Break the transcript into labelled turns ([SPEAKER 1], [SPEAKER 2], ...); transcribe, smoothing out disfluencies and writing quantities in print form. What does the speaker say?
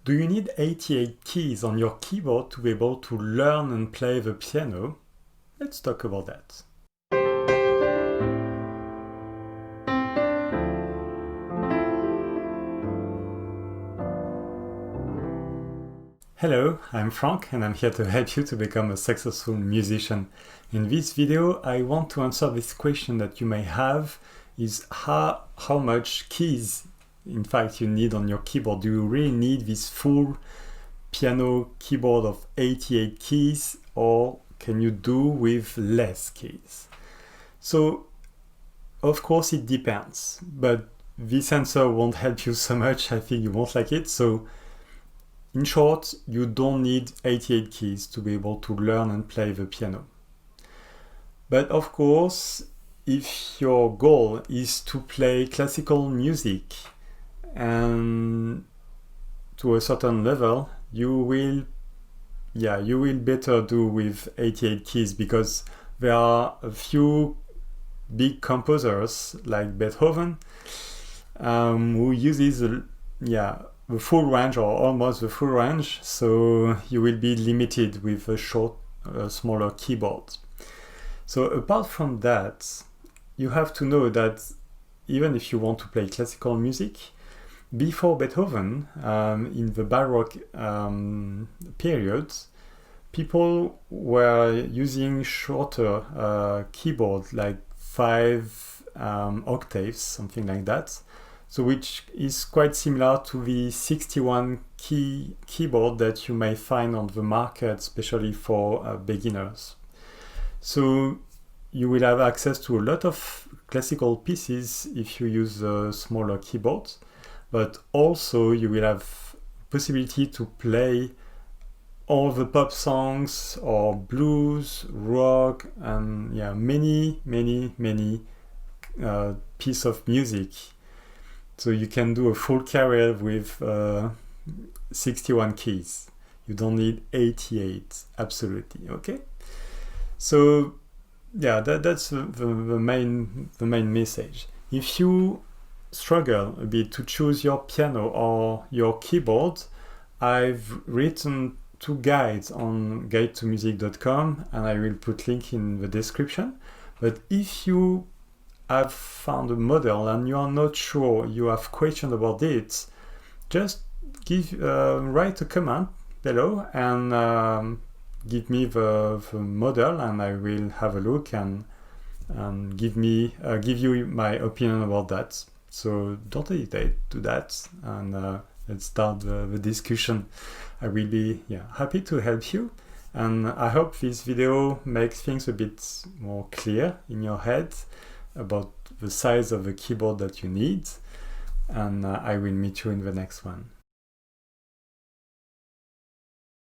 [SPEAKER 1] Do you need 88 keys on your keyboard to be able to learn and play the piano? Let's talk about that. Hello, I'm Frank and I'm here to help you to become a successful musician. In this video, I want to answer this question that you may have is how much keys in fact you need on your keyboard. Do you really need this full piano keyboard of 88 keys, or can you do with less keys? So of course it depends, but this answer won't help you so much. I think you won't like it. So in short, you don't need 88 keys to be able to learn and play the piano. But of course, if your goal is to play classical music and to a certain level, you will better do with 88 keys, because there are a few big composers like Beethoven who uses the full range, or almost the full range, so you will be limited with a smaller keyboard. So apart from that, you have to know that even if you want to play classical music, before Beethoven, in the Baroque period, people were using shorter keyboards, like 5 octaves, something like that. So which is quite similar to the 61 key keyboard that you may find on the market, especially for beginners. So you will have access to a lot of classical pieces if you use a smaller keyboard, but also you will have possibility to play all the pop songs or blues, rock, and many pieces of music. So you can do a full career with 61 keys. You don't need 88, absolutely, okay? So that's the main message. If you struggle a bit to choose your piano or your keyboard, I've written 2 guides on guidetomusic.com, and I will put link in the description. But if you have found a model and you are not sure, you have questions about it, just write a comment below and give me the model, and I will have a look and give you my opinion about that. So don't hesitate to that, and let's start the discussion. I will be happy to help you, and I hope this video makes things a bit more clear in your head about the size of the keyboard that you need, and I will meet you in the next one.